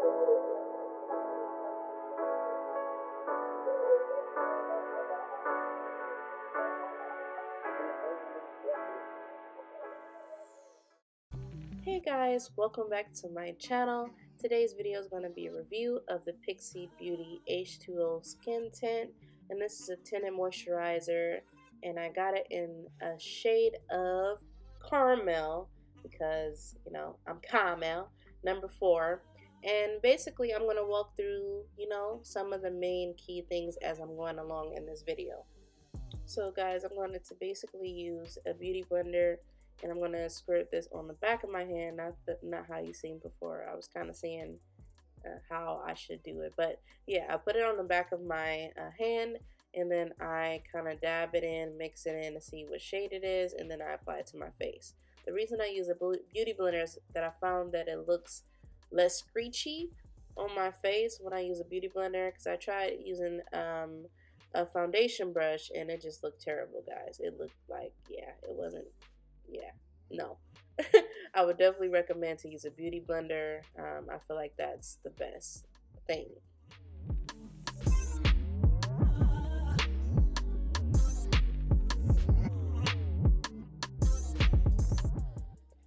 Hey guys, welcome back to my channel. Today's video is going to be a review of the Pixi Beauty H20 Skin Tint, and this is a tinted moisturizer, and I got it in a shade of caramel because, you know, I'm caramel, number 4. And basically I'm going to walk through, you know, some of the main key things as I'm going along in this video. So guys, I'm going to basically use a beauty blender, and I'm going to squirt this on the back of my hand, not how you seen before. I was kind of saying how I should do it, but yeah, I put it on the back of my hand, and then I kind of dab it in, mix it in to see what shade it is, and then I apply it to my face. The reason I use a beauty blender is that I found that it looks less screechy on my face when I use a beauty blender, because I tried using a foundation brush and it just looked terrible, guys. It looked like, yeah, it wasn't, yeah, no. I would definitely recommend to use a beauty blender. I feel like that's the best thing.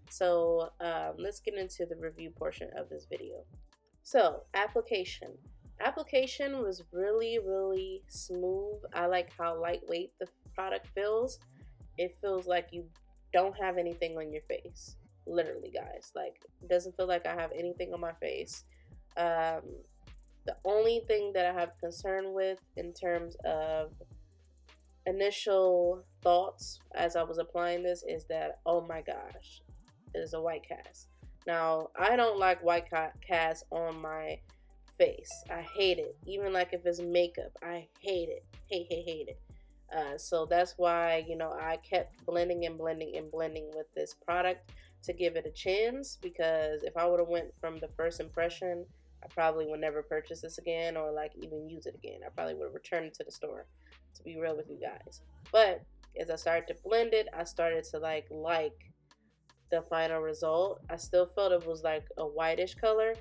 So let's get into the review portion of this video. So application was really smooth. I like how lightweight the product feels. It feels like you don't have anything on your face, literally, guys. Like, it doesn't feel like I have anything on my face. The only thing that I have concern with in terms of initial thoughts as I was applying this is that, oh my gosh, it is a white cast. Now, I don't like white cast on my face. I hate it. Even like if it's makeup, I hate it. Hate it. So that's why, you know, I kept blending with this product to give it a chance, because if I would have went from the first impression, I probably would never purchase this again, or like even use it again. I probably would have returned it to the store, to be real with you guys. But as I started to blend it, I started to like the final result. I still felt it was like a whitish color,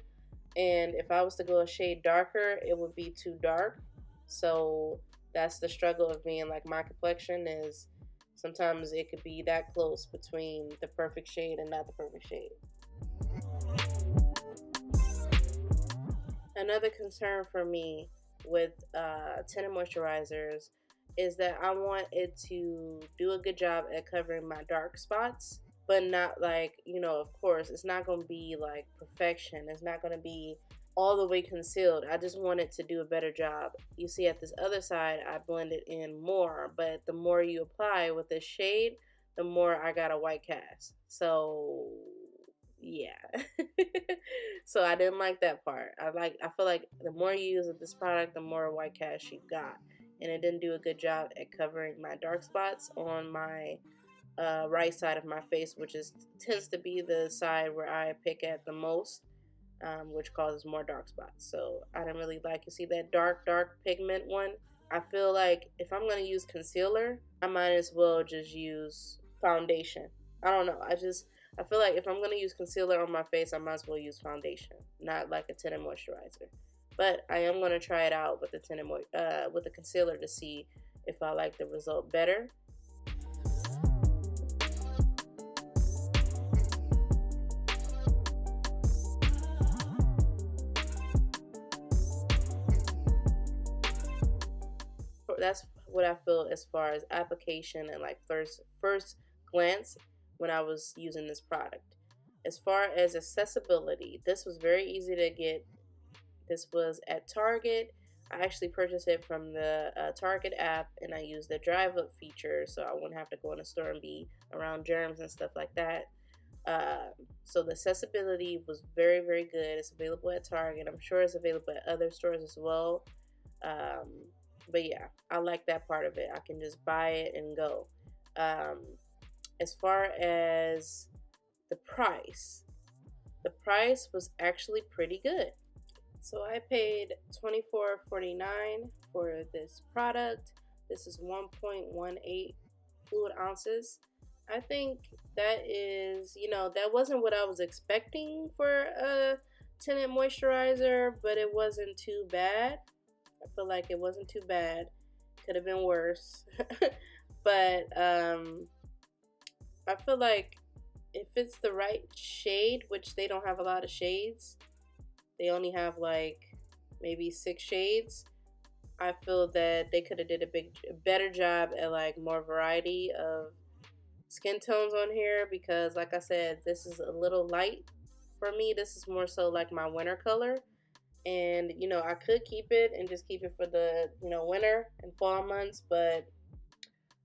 and if I was to go a shade darker, it would be too dark. So that's the struggle of being like my complexion, is sometimes it could be that close between the perfect shade and not the perfect shade. Another concern for me with tinted moisturizers is that I want it to do a good job at covering my dark spots, but not like, you know, of course, it's not going to be like perfection. It's not going to be all the way concealed. I just want it to do a better job. You see at this other side, I blended in more, but the more you apply with this shade, the more I got a white cast. So yeah. So I didn't like that part. I feel like the more you use of this product, the more white cast you got, and it didn't do a good job at covering my dark spots on my right side of my face, which tends to be the side where I pick at the most, which causes more dark spots. So I didn't really like, you see that dark pigment one? I feel like if I'm going to use concealer, I might as well just use foundation. I don't know. I feel like if I'm going to use concealer on my face, I might as well use foundation, not like a tinted moisturizer. But I am going to try it out with the concealer to see if I like the result better. That's what I feel as far as application and like first glance when I was using this product. As far as accessibility, this was very easy to get. This was at Target. I actually purchased it from the Target app, and I used the drive up feature so I wouldn't have to go in the store and be around germs and stuff like that. So the accessibility was very good. It's available at Target. I'm sure it's available at other stores as well. But yeah, I like that part of it. I can just buy it and go. As far as the price was actually pretty good. So I paid $24.49 for this product. This is 1.18 fluid ounces. I think that is, you know, that wasn't what I was expecting for a tinted moisturizer, but it wasn't too bad. I feel like it wasn't too bad. Could have been worse. But I feel like if it's the right shade, which they don't have a lot of shades, they only have like maybe 6 shades. I feel that they could have did a better job at like more variety of skin tones on here, because like I said, this is a little light for me. This is more so like my winter color. And you know, I could keep it and just keep it for the, you know, winter and fall months, but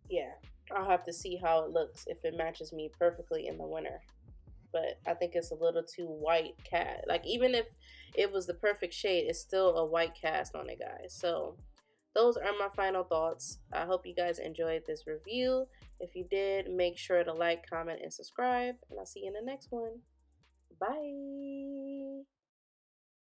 yeah, I'll have to see how it looks if it matches me perfectly in the winter. But I think it's a little too white cast. Like, even if it was the perfect shade, it's still a white cast on it, guys. So those are my final thoughts. I hope you guys enjoyed this review. If you did, make sure to like, comment, and subscribe, and I'll see you in the next one. Bye.